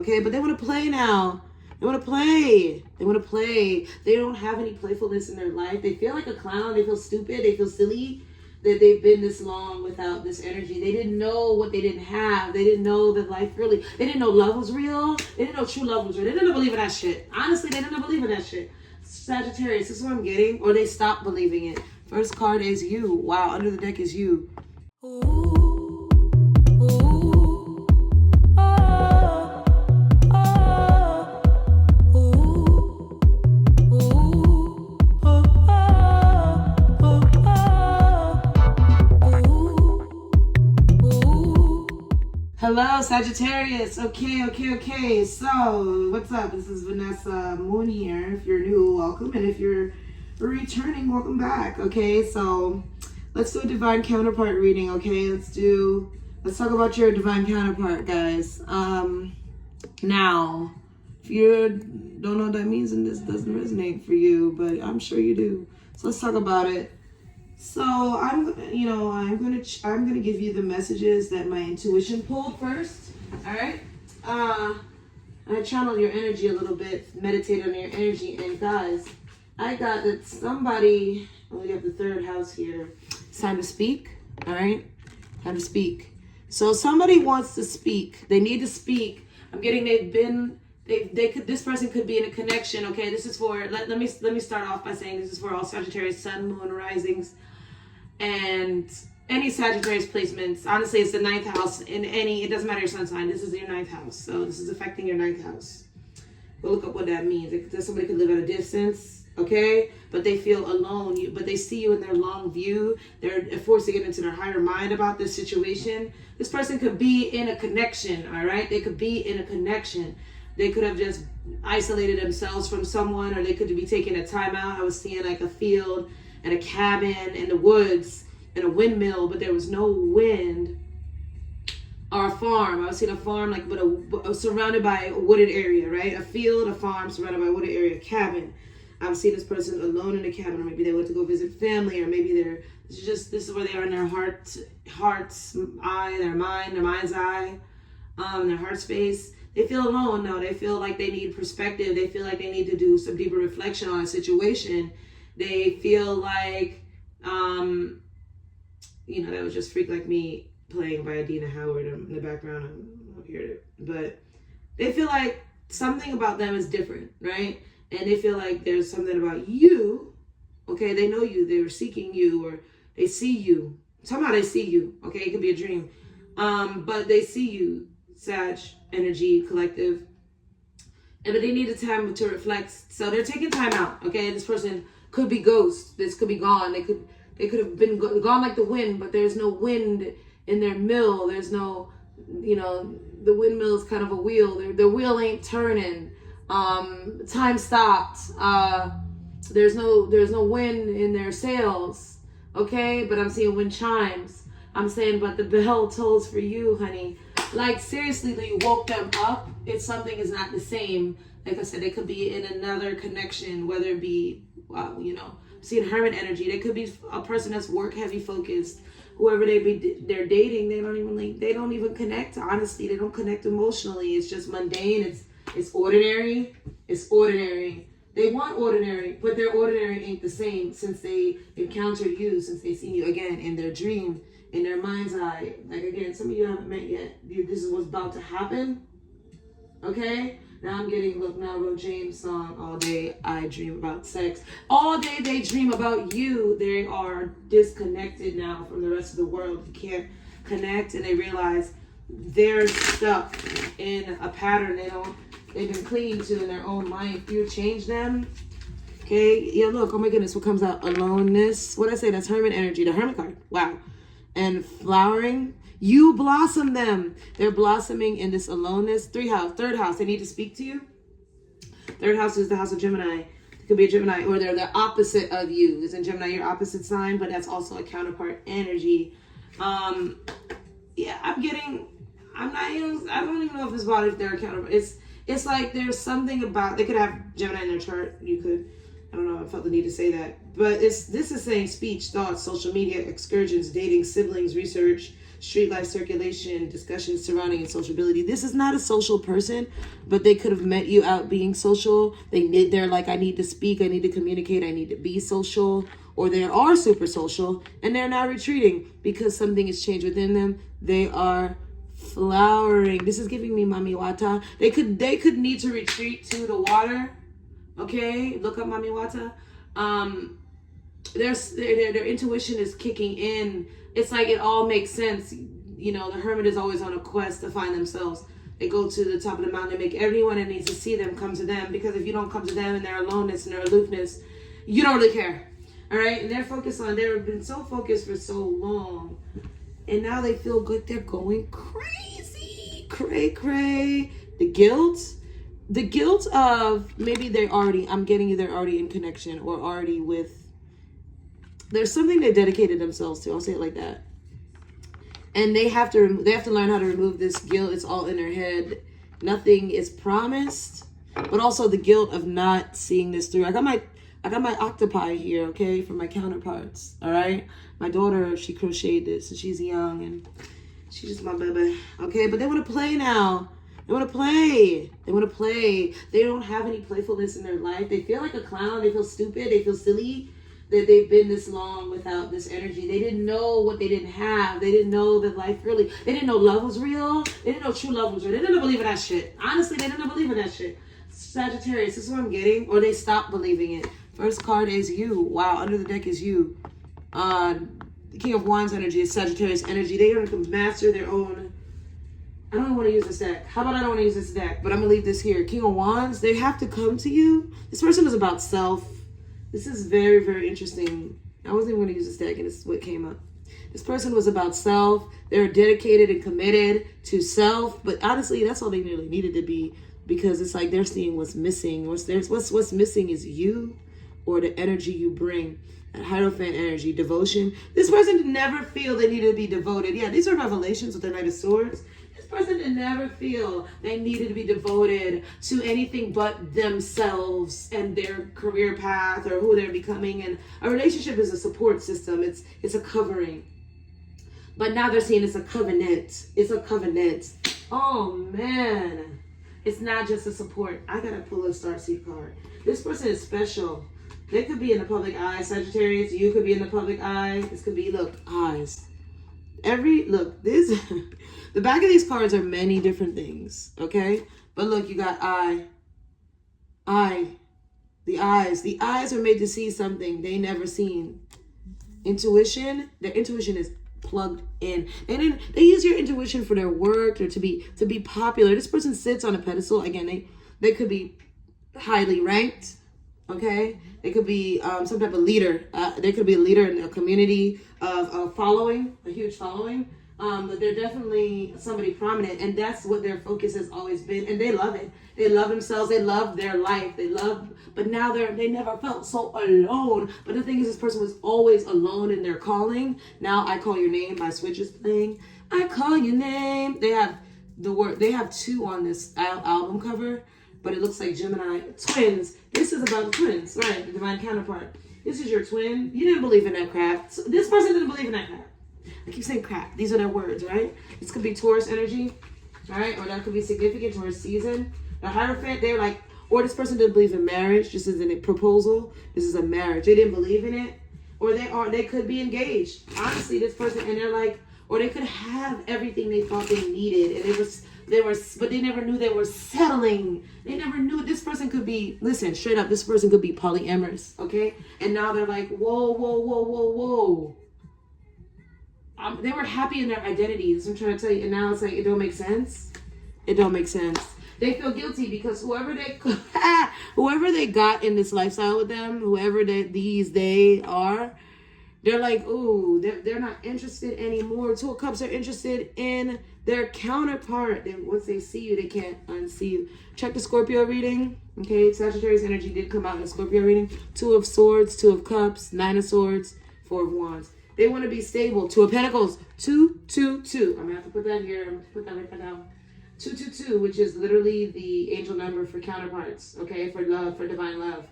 Okay, but they want to play now. They want to play. They want to play. They don't have any playfulness in their life. They feel like a clown. They feel stupid. They feel silly that they've been this long without this energy. They didn't know what they didn't have. They didn't know that life really, they didn't know love was real. They didn't know true love was real. They didn't believe in that shit. Honestly, they didn't believe in that shit. Sagittarius, this is what I'm getting. Or they stopped believing it. First card is you. Wow, under the deck is you. Ooh. Hello, Sagittarius. Okay. So, what's up? This is Vanessa Moon here. If you're new, welcome. And if you're returning, welcome back. Okay, so let's do a divine counterpart reading. Okay, let's talk about your divine counterpart, guys. Now, if you don't know what that means and this doesn't resonate for you, but I'm sure you do. So let's talk about it. So I'm gonna give you the messages that my intuition pulled first. All right. I channeled your energy a little bit, meditate on your energy, and guys, I got that somebody. We have the third house here. It's time to speak. All right. Time to speak. So somebody wants to speak. They need to speak. I'm getting this person could be in a connection. Okay. This is for let me start off by saying this is for all Sagittarius, Sun, Moon, risings. And any Sagittarius placements, honestly, it's the 9th house it doesn't matter your sun sign. This is your 9th house. So this is affecting your 9th house. Go look up what that means. Somebody could live at a distance, okay? But they feel alone, but they see you in their long view. They're forced to get into their higher mind about this situation. This person could be in a connection, all right? They could be in a connection. They could have just isolated themselves from someone, or they could be taking a time out. I was seeing like a field and a cabin in the woods and a windmill, but there was no wind, or a farm. I was seeing a farm but surrounded by a wooded area, right? A field, a farm surrounded by a wooded area, a cabin. I've seen this person alone in a cabin, or maybe they went to go visit family, or maybe this is where they are in their heart's eye, their mind's eye, their heart space. They feel alone now. They feel like they need perspective. They feel like they need to do some deeper reflection on a situation. They feel like, that was just Freak Like Me playing by Adina Howard in the background. I don't hear it. But they feel like something about them is different, right? And they feel like there's something about you, okay? They know you. They were seeking you, or they see you. Somehow they see you, okay? It could be a dream. But they see you, Sag, energy, collective. But they need a time to reflect. So they're taking time out, okay? This person could be ghost. This could be gone. They could have been gone like the wind, but there's no wind in their mill. There's no, the windmill is kind of a wheel. The wheel ain't turning. Time stopped. There's no wind in their sails. Okay, but I'm seeing wind chimes. I'm saying, but the bell tolls for you, honey. Like seriously, you woke them up. It's something is not the same. Like I said, they could be in another connection, whether it be, seeing hermit energy. They could be a person that's work heavy focused. Whoever they're dating, they don't even connect. Honestly, they don't connect emotionally. It's just mundane. It's ordinary. It's ordinary. They want ordinary, but their ordinary ain't the same since they encountered you, since they seen you again in their dream, in their mind's eye. Like again, some of you haven't met yet. This is what's about to happen. Okay? Now I'm getting, now wrote James' song, All Day I Dream About Sex. All day they dream about you. They are disconnected now from the rest of the world. You can't connect, and they realize they're stuck in a pattern they've been clinging to in their own life. You change them. Okay? Yeah, look, oh my goodness, what comes out? Aloneness. What did I say? That's hermit energy, the hermit card. Wow. And flowering. You blossom them. They're blossoming in this aloneness. Third house. They need to speak to you. Third house is the house of Gemini. It could be a Gemini, or they're the opposite of you. Is in Gemini your opposite sign, but that's also a counterpart energy. Yeah, I don't even know if it's about if they're a counterpart. It's like there's something about, they could have Gemini in their chart. You could, I don't know, I felt the need to say that. But this is saying speech, thoughts, social media, excursions, dating, siblings, research, street life circulation, discussions surrounding sociability. This is not a social person, but they could have met you out being social. They're like, I need to speak, I need to communicate, I need to be social. Or they are super social and they're now retreating because something has changed within them. They are flowering. This is giving me Mami Wata. They could need to retreat to the water. Okay, look up Mami Wata. Their intuition is kicking in. It's like it all makes sense. You know, the hermit is always on a quest to find themselves. They go to the top of the mountain. They make everyone that needs to see them come to them, because if you don't come to them in their aloneness and their aloofness, you don't really care. All right, and they've been so focused for so long, and now they feel good. They're going crazy, cray. The guilt of maybe they're already in connection or already with. There's something they dedicated themselves to. I'll say it like that. And they have to learn how to remove this guilt. It's all in their head. Nothing is promised, but also the guilt of not seeing this through. I got my octopi here, okay, from my counterparts. All right, my daughter, she crocheted this, and she's young, and she's just my baby. Okay, but they want to play now. They want to play. They don't have any playfulness in their life. They feel like a clown. They feel stupid. They feel silly that they've been this long without this energy. They didn't know what they didn't have. They didn't know that life really, they didn't know love was real. They didn't know true love was real. They didn't believe in that shit. Honestly, they didn't believe in that shit. Sagittarius, this is what I'm getting. Or they stopped believing it. First card is you. Wow, under the deck is you. The King of Wands energy is Sagittarius energy. They are going to master their own. I don't want to use this deck. How about I don't want to use this deck? But I'm going to leave this here. King of Wands, they have to come to you. This person is about self. This is very, very interesting. I wasn't even going to use this deck, and this is what came up. This person was about self. They're dedicated and committed to self. But honestly, that's all they really needed to be, because it's like they're seeing what's missing. What's missing is you, or the energy you bring. That Hierophant energy, devotion. This person did never feel they needed to be devoted. Yeah, these are revelations with the Knight of Swords. This person did never feel they needed to be devoted to anything but themselves and their career path or who they're becoming. And a relationship is a support system. It's a covering. But now they're seeing it's a covenant. It's a covenant. Oh, man. It's not just a support. I got to pull a Starseed card. This person is special. They could be in the public eye. Sagittarius, you could be in the public eye. This could be, look, eyes. The back of these cards are many different things, okay? But look, you got eye. The eyes. The eyes are made to see something they never seen. Intuition, their intuition is plugged in. And they use your intuition for their work or to be popular. This person sits on a pedestal. Again, they could be highly ranked, okay? They could be some type of leader. They could be a leader in a community of a following, a huge following. But they're definitely somebody prominent, and that's what their focus has always been. And they love it. They love themselves. They love their life. But now they never felt so alone. But the thing is, this person was always alone in their calling. Now, I Call Your Name by Switch is playing. I call your name. They have they have two on this album cover, but it looks like Gemini twins. This is about the twins, right? The divine counterpart. This is your twin. You didn't believe in that crap. So this person didn't believe in that crap. I keep saying crap. These are their words, right? This could be Taurus energy, all right? Or that could be significant Taurus season. The Hierophant, they're like, or this person didn't believe in marriage. This isn't a proposal. This is a marriage. They didn't believe in it. Or they could be engaged. Honestly, this person, and they're like, or they could have everything they thought they needed. And but they never knew they were settling. They never knew this person could be, listen, straight up, this person could be polyamorous, okay? And now they're like, whoa. They were happy in their identities. I'm trying to tell you, and now it's like, it don't make sense. It don't make sense. They feel guilty because whoever they got in this lifestyle with them, whoever they are, they're like, ooh, they're not interested anymore. Two of Cups are interested in their counterpart. Then once they see you, they can't unsee you. Check the Scorpio reading. Okay, Sagittarius energy did come out in the Scorpio reading. Two of Swords, Two of Cups, Nine of Swords, Four of Wands. They want to be stable. Two of Pentacles, 222. I'm gonna have to put that here. I'm gonna put that right now. 222, which is literally the angel number for counterparts. Okay, for love, for divine love.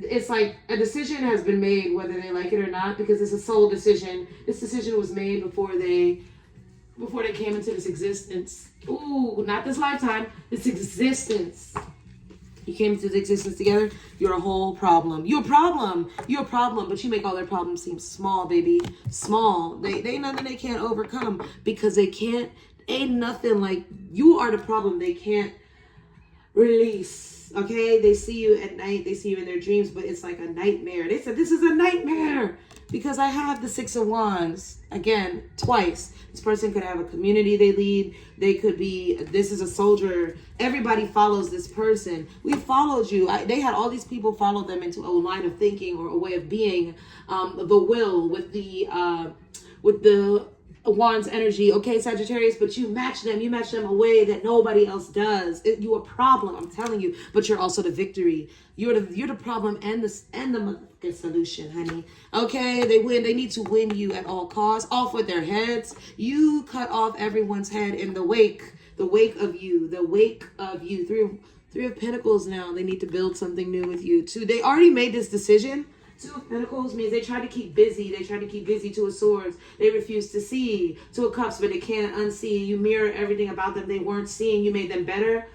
It's like a decision has been made, whether they like it or not, because it's a soul decision. This decision was made before they before they came into this existence. Ooh, not this lifetime, this existence. You came into the existence together, you're a whole problem. You're a problem. You're a problem, but you make all their problems seem small, baby. Small. They nothing they can't overcome because they can't, ain't nothing like, you are the problem they can't release. Okay? They see you at night, they see you in their dreams, but it's like a nightmare. They said, this is a nightmare because I have the 6 of Wands. Again, twice. This person could have a community they lead. They could be, this is a soldier. Everybody follows this person. We followed you. They had all these people follow them into a line of thinking or a way of being. The will with the Wands energy. Okay, Sagittarius, but you match them. You match them a way that nobody else does. You a problem, I'm telling you. But you're also the victory. You're the problem and the motherfucking solution, honey. Okay, they win. They need to win you at all costs. Off with their heads. You cut off everyone's head in the wake of you. The wake of you. Three of Pentacles now. They need to build something new with you too. They already made this decision. 2 of Pentacles means they try to keep busy. They try to keep busy. 2 of Swords. They refuse to see. 2 of Cups, but they can't unsee. You mirror everything about them they weren't seeing. You made them better.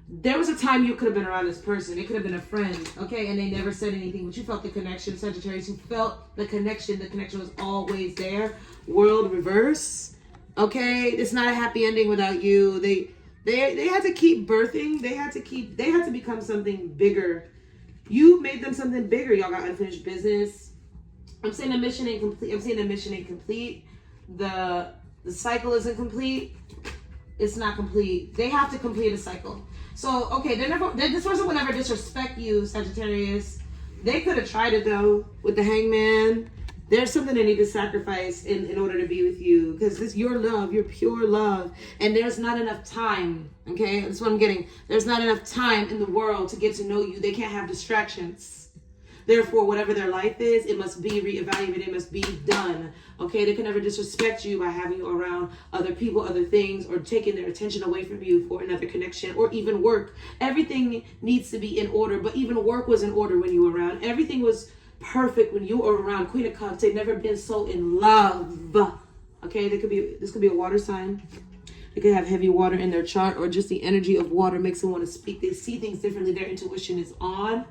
There was a time you could have been around this person. It could have been a friend, okay? And they never said anything, but you felt the connection. Sagittarius, you felt the connection. The connection was always there. World reverse, okay? It's not a happy ending without you. They had to keep birthing. They had to become something bigger. You made them something bigger. Y'all got unfinished business. I'm saying the mission ain't complete. I'm saying the mission ain't complete. The cycle isn't complete. It's not complete. They have to complete a cycle. So, okay, this person will never disrespect you, Sagittarius. They could have tried it, though, with the Hangman. There's something they need to sacrifice in order to be with you. Because this your love, your pure love. And there's not enough time, okay? That's what I'm getting. There's not enough time in the world to get to know you. They can't have distractions. Therefore, whatever their life is, it must be reevaluated. It must be done. Okay, they can never disrespect you by having you around other people, other things, or taking their attention away from you for another connection, or even work. Everything needs to be in order, but even work was in order when you were around. Everything was perfect when you were around. Queen of Cups, they've never been so in love. Okay, this could be a water sign. They could have heavy water in their chart, or just the energy of water makes them want to speak. They see things differently. Their intuition is on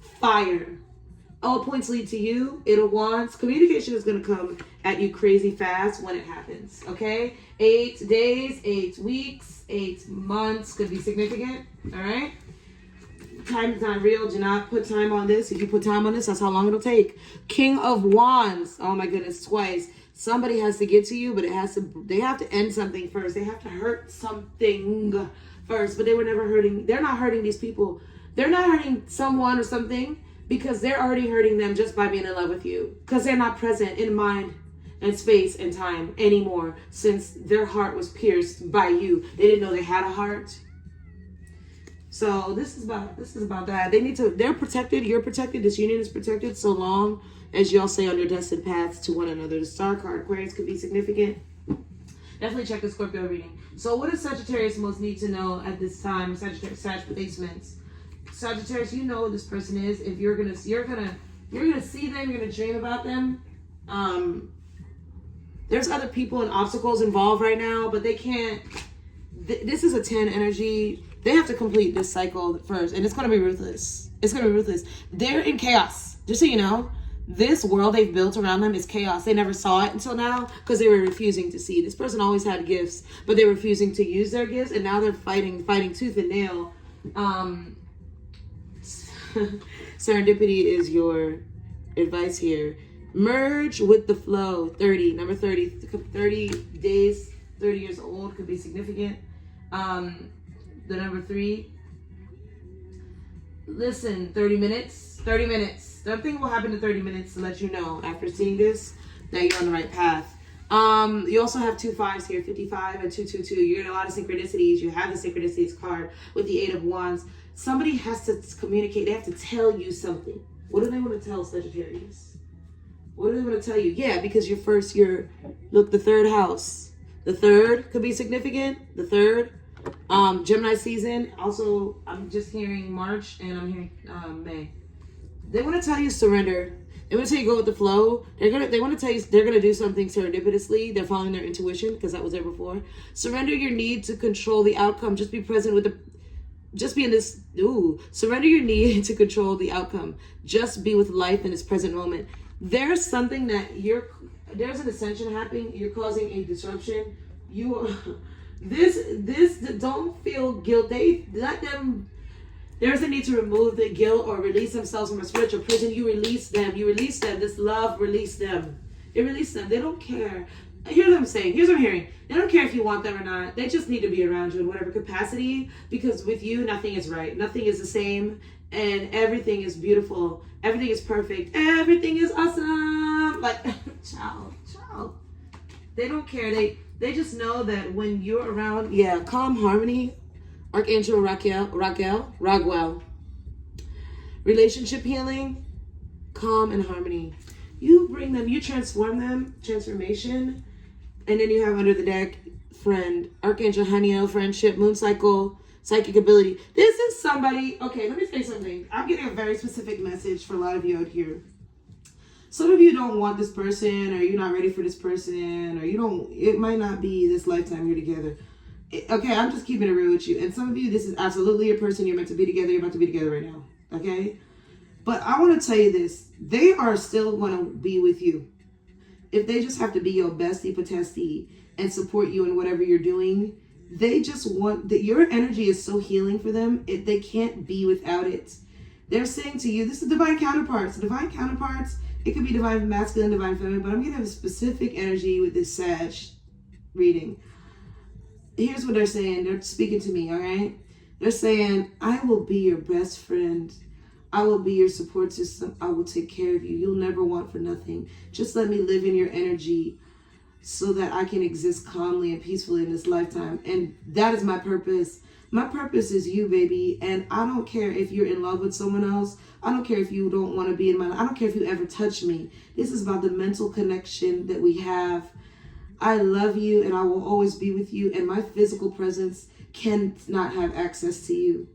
fire. All points lead to you. It'll want. Communication is going to come at you crazy fast when it happens. Okay? 8 days, 8 weeks, 8 months could be significant. All right? Time is not real. Do not put time on this. If you put time on this, that's how long it'll take. King of Wands. Oh my goodness, twice. Somebody has to get to you, but they have to end something first. They have to hurt something first. But they were never hurting. They're not hurting these people. They're not hurting someone or something, because they're already hurting them just by being in love with you. Because they're not present in mind and space and time anymore, since their heart was pierced by you. They didn't know they had a heart. So this is about that. They're protected, you're protected, this union is protected so long as y'all stay on your destined paths to one another. The Star card, Aquarius, could be significant. Definitely check the Scorpio reading. So what does Sagittarius most need to know at this time? Sagittarius placements. Sagittarius, you know who this person is. If you're gonna see them, you're gonna dream about them. There's other people and obstacles involved right now, but they can't. This is a 10 energy. They have to complete this cycle first, and it's gonna be ruthless. It's gonna be ruthless. They're in chaos. Just so you know, this world they've built around them is chaos. They never saw it until now because they were refusing to see. This person always had gifts, but they were refusing to use their gifts, and now they're fighting tooth and nail. Serendipity is your advice here. Merge with the flow. 30, number 30. 30 days, 30 years old could be significant. The number 3. Listen, 30 minutes. 30 minutes. Something will happen in 30 minutes to let you know after seeing this that you're on the right path. You also have 2 5s here, 55 and 222. You're in a lot of synchronicities. You have the synchronicities card with the 8 of Wands. Somebody has to communicate. They have to tell you something. What do they want to tell Sagittarius? What do they want to tell you? Yeah, because look, the 3rd house. The 3rd could be significant. The 3rd. Gemini season. Also, I'm just hearing March and I'm hearing May. They want to tell you surrender. And when I tell you go with the flow, they want to tell you they're gonna do something serendipitously. They're following their intuition because that was there before. Surrender your need to control the outcome. Just be present with the. Just be in this. Surrender your need to control the outcome. Just be with life in this present moment. There's something that there's an ascension happening. You're causing a disruption. You are. This. Don't feel guilt. They let them. There's a need to remove the guilt or release themselves from a spiritual prison. You release them. You release them. This love, release them. They release them. They don't care. Here's what I'm saying. Here's what I'm hearing. They don't care if you want them or not. They just need to be around you in whatever capacity, because with you, nothing is right. Nothing is the same, and everything is beautiful. Everything is perfect. Everything is awesome. Like, child. They don't care. They just know that when you're around, calm, harmony. Archangel Raguel. Relationship healing, calm and harmony. You bring them, you transform them, transformation. And then you have under the deck, friend, Archangel Haniel, friendship, moon cycle, psychic ability. This is somebody, okay, let me say something. I'm getting a very specific message for a lot of you out here. Some of you don't want this person, or you're not ready for this person, or it might not be this lifetime you're together. Okay, I'm just keeping it real with you. And some of you, this is absolutely a person you're meant to be together. You're about to be together right now. Okay? But I want to tell you this. They are still going to be with you. If they just have to be your bestie patestie and support you in whatever you're doing, they just want that. Your energy is so healing for them. They can't be without it. They're saying to you, this is divine counterparts. Divine counterparts, it could be divine masculine, divine feminine, but I'm going to have a specific energy with this Sag reading. Here's what they're saying. They're speaking to me, all right? They're saying, I will be your best friend. I will be your support system. I will take care of you. You'll never want for nothing. Just let me live in your energy so that I can exist calmly and peacefully in this lifetime. And that is my purpose. My purpose is you, baby. And I don't care if you're in love with someone else. I don't care if you don't want to be in my life. I don't care if you ever touch me. This is about the mental connection that we have. I love you and I will always be with you, and my physical presence cannot have access to you.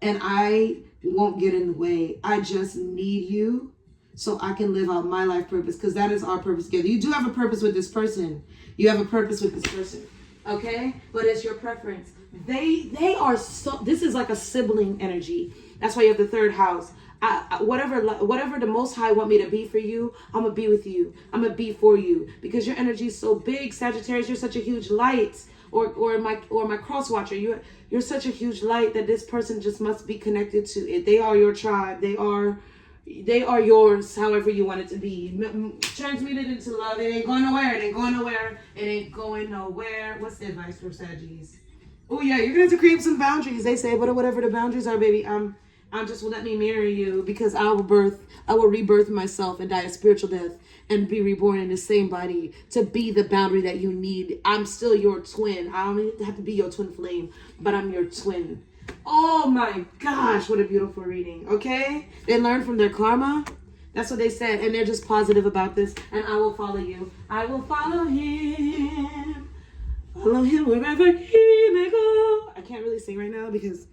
And I won't get in the way. I just need you so I can live out my life purpose, because that is our purpose together. You do have a purpose with this person. You have a purpose with this person. Okay? But it's your preference. They are so, this is like a sibling energy. That's why you have the third house. Whatever the Most High want me to be for you, I'm gonna be with you. I'm gonna be for you, because your energy is so big, Sagittarius. You're such a huge light, or my cross watcher. You're such a huge light that this person just must be connected to it. They are your tribe. They are yours. However you want it to be. Transmuted into love. It ain't going nowhere. It ain't going nowhere. It ain't going nowhere. What's the advice for Saggies? Oh yeah, you're gonna have to create some boundaries. They say, but whatever the boundaries are, baby, I'm just let me marry you, because I will rebirth myself and die a spiritual death and be reborn in the same body to be the boundary that you need. I'm still your twin. I don't have to be your twin flame, but I'm your twin. Oh my gosh, what a beautiful reading. Okay? They learn from their karma. That's what they said. And they're just positive about this. And I will follow you. I will follow him. Follow him wherever he may go. I can't really sing right now because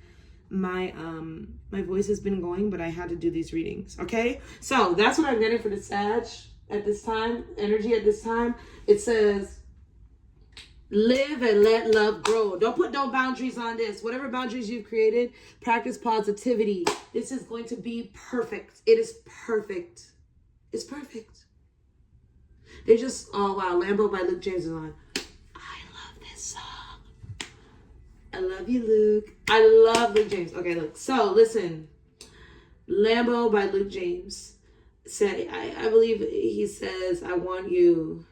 my voice has been going, but I had to do these readings. Okay, so that's what I'm getting for the Sag at this time, energy at this time. It says, live and let love grow. Don't put no boundaries on this. Whatever boundaries you've created, practice positivity. This is going to be perfect. It is perfect. It's perfect. They just, oh wow, Lambo by Luke James is on. I love you, Luke. I love Luke James. Okay, look. So, listen. Lambo by Luke James said, I believe he says, I want you.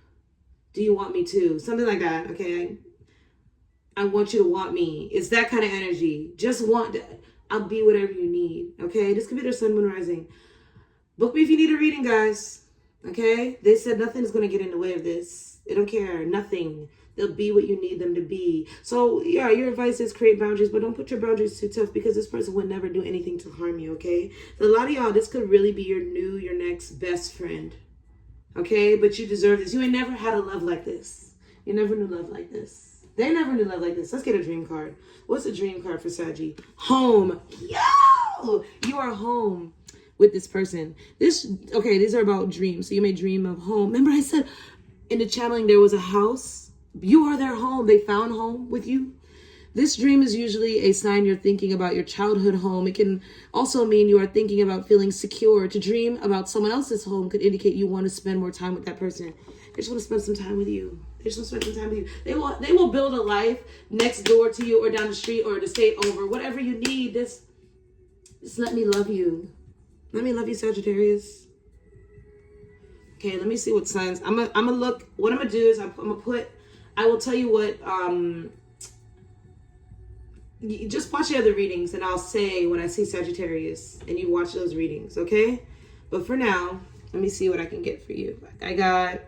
Do you want me too? Something like that. Okay. I want you to want me. It's that kind of energy. Just want, I'll be whatever you need. Okay. This could be their sun, moon, rising. Book me if you need a reading, guys. Okay. They said nothing's going to get in the way of this. They don't care. Nothing. They'll be what you need them to be. So, yeah, your advice is create boundaries, but don't put your boundaries too tough, because this person would never do anything to harm you, okay? So a lot of y'all, this could really be your next best friend, okay? But you deserve this. You ain't never had a love like this. You never knew love like this. They never knew love like this. Let's get a dream card. What's a dream card for Saggy? Home. Yo! You are home with this person. Okay, these are about dreams. So you may dream of home. Remember I said in the channeling there was a house? You are their home. They found home with you. This dream is usually a sign you're thinking about your childhood home. It can also mean you are thinking about feeling secure. To dream about someone else's home could indicate you want to spend more time with that person. They just want to spend some time with you. They just want to spend some time with you. They will build a life next door to you or down the street or to stay over. Whatever you need, just let me love you. Let me love you, Sagittarius. Okay, let me see what signs. I'm gonna look. What I'm gonna do is I'm gonna put. I will tell you what. Just watch the other readings, and I'll say when I see Sagittarius, and you watch those readings, okay? But for now, let me see what I can get for you. I got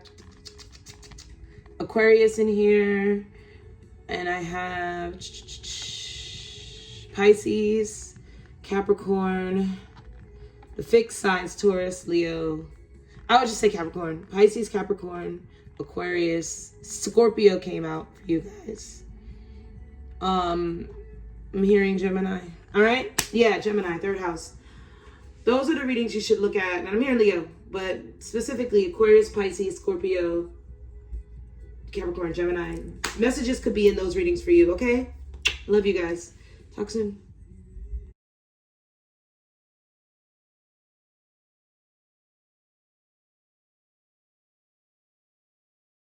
Aquarius in here, and I have Pisces, Capricorn, the fixed signs, Taurus, Leo. I would just say Capricorn. Pisces, Capricorn, Aquarius, Scorpio came out for you guys. I'm hearing Gemini. All right? Yeah, Gemini, third house. Those are the readings you should look at. And I'm hearing Leo, but specifically Aquarius, Pisces, Scorpio, Capricorn, Gemini. Messages could be in those readings for you, okay? Love you guys. Talk soon.